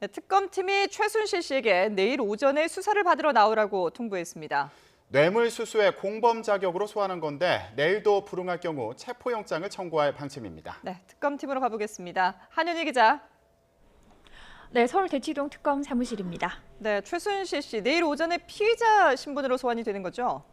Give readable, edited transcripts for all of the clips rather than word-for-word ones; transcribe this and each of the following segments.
네, 특검팀이 최순실 씨에게 내일 오전에 수사를 받으러 나오라고 통보했습니다. 뇌물수수의 공범 자격으로 소환한 건데 내일도 불응할 경우 체포영장을 청구할 방침입니다. 네, 특검팀으로 가보겠습니다. 한윤희 기자. 네, 서울 대치동 특검 사무실입니다. 네, 최순실 씨 내일 오전에 피의자 신분으로 소환이 되는 거죠?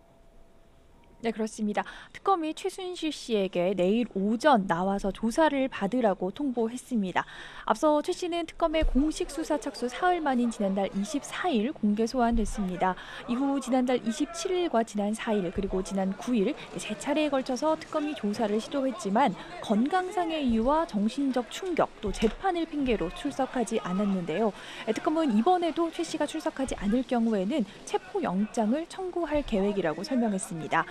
네, 그렇습니다. 특검이 최순실 씨에게 내일 오전 나와서 조사를 받으라고 통보했습니다. 앞서 최 씨는 특검의 공식 수사 착수 사흘 만인 지난달 24일 공개 소환됐습니다. 이후 지난달 27일과 지난 4일 그리고 지난 9일 세 차례에 걸쳐서 특검이 조사를 시도했지만 건강상의 이유와 정신적 충격 또 재판을 핑계로 출석하지 않았는데요. 특검은 이번에도 최 씨가 출석하지 않을 경우에는 체포영장을 청구할 계획이라고 설명했습니다.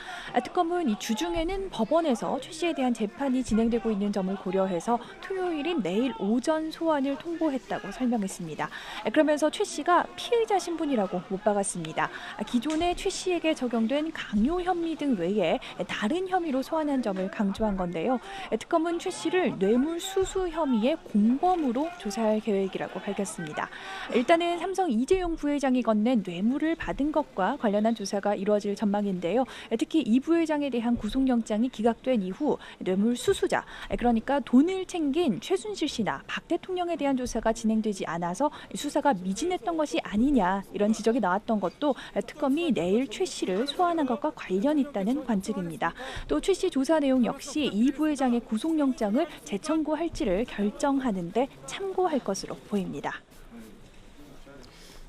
특검은 이 주중에는 법원에서 최 씨에 대한 재판이 진행되고 있는 점을 고려해서 토요일인 내일 오전 소환을 통보했다고 설명했습니다. 그러면서 최 씨가 피의자 신분이라고 못 박았습니다. 기존에 최 씨에게 적용된 강요 혐의 등 외에 다른 혐의로 소환한 점을 강조한 건데요. 특검은 최 씨를 뇌물수수 혐의의 공범으로 조사할 계획이라고 밝혔습니다. 일단은 삼성 이재용 부회장이 건넨 뇌물을 받은 것과 관련한 조사가 이루어질 전망인데요. 특히 이 부회장에 대한 구속영장이 기각된 이후 뇌물수수자, 그러니까 돈을 챙긴 최순실 씨나 박 대통령에 대한 조사가 진행되지 않아서 수사가 미진했던 것이 아니냐 이런 지적이 나왔던 것도 특검이 내일 최 씨를 소환한 것과 관련 있다는 관측입니다. 또 최 씨 조사 내용 역시 이 부회장의 구속영장을 재청구할지를 결정하는 데 참고할 것으로 보입니다.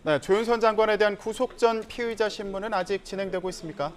네, 조윤선 장관에 대한 구속 전 피의자 신문은 아직 진행되고 있습니까?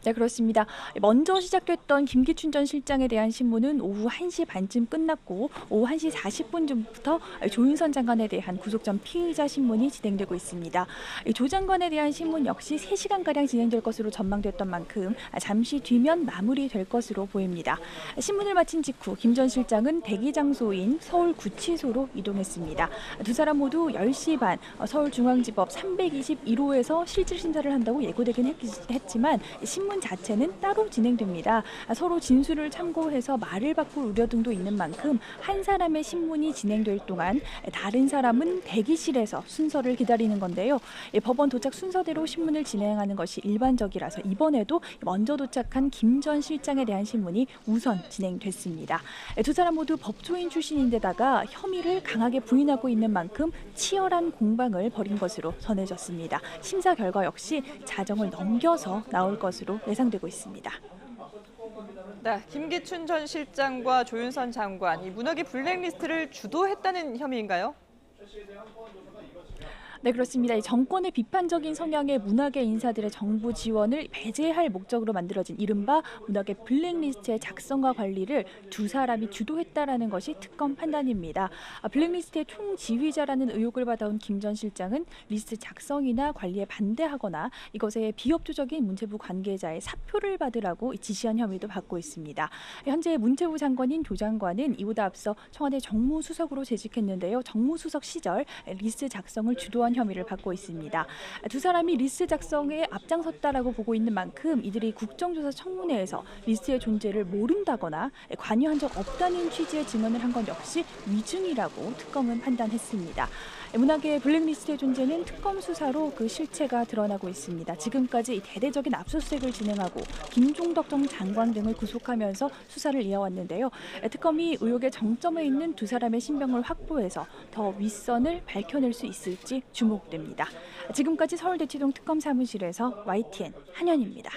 네, 그렇습니다. 먼저 시작됐던 김기춘 전 실장에 대한 신문은 오후 1시 반쯤 끝났고 오후 1시 40분쯤부터 조윤선 장관에 대한 구속 전 피의자 신문이 진행되고 있습니다. 조 장관에 대한 신문 역시 3시간가량 진행될 것으로 전망됐던 만큼 잠시 뒤면 마무리될 것으로 보입니다. 신문을 마친 직후 김 전 실장은 대기 장소인 서울구치소로 이동했습니다. 두 사람 모두 10시 반 서울중앙지법 321호에서 실질 심사를 한다고 예고되긴 했지만 신문 자체는 따로 진행됩니다. 서로 진술을 참고해서 말을 바꿀 우려 등도 있는 만큼 한 사람의 신문이 진행될 동안 다른 사람은 대기실에서 순서를 기다리는 건데요. 법원 도착 순서대로 신문을 진행하는 것이 일반적이라서 이번에도 먼저 도착한 김 전 실장에 대한 신문이 우선 진행됐습니다. 두 사람 모두 법조인 출신인데다가 혐의를 강하게 부인하고 있는 만큼 치열한 공방을 벌인 것으로 전해졌습니다. 심사 결과 역시 자정을 넘겨서 나올 것으로 예상되고 있습니다. 네, 김기춘 전 실장과 조윤선 장관, 이 문학의 블랙리스트를 주도했다는 혐의인가요? 네, 그렇습니다. 이 정권의 비판적인 성향의 문학의 인사들의 정부 지원을 배제할 목적으로 만들어진 이른바 문학의 블랙리스트의 작성과 관리를 두 사람이 주도했다라는 것이 특검 판단입니다. 블랙리스트의 총지휘자라는 의혹을 받아온 김 전 실장은 리스트 작성이나 관리에 반대하거나 이것에 비협조적인 문체부 관계자의 사표를 받으라고 지시한 혐의도 받고 있습니다. 현재 문체부 장관인 조 장관은 이보다 앞서 청와대 정무수석으로 재직했는데요. 정무수석 시절 리스트 작성을 주도한 혐의를 받고 있습니다. 두 사람이 리스트 작성에 앞장섰다라고 보고 있는 만큼 이들이 국정조사 청문회에서 리스트의 존재를 모른다거나 관여한 적 없다는 취지의 증언을 한 건 역시 위증이라고 특검은 판단했습니다. 문학의 블랙리스트의 존재는 특검 수사로 그 실체가 드러나고 있습니다. 지금까지 대대적인 압수수색을 진행하고 김종덕 전 장관 등을 구속하면서 수사를 이어왔는데요. 특검이 의혹의 정점에 있는 두 사람의 신병을 확보해서 더 윗선을 밝혀낼 수 있을지 주목됩니다. 지금까지 서울대치동 특검 사무실에서 YTN 한현입니다.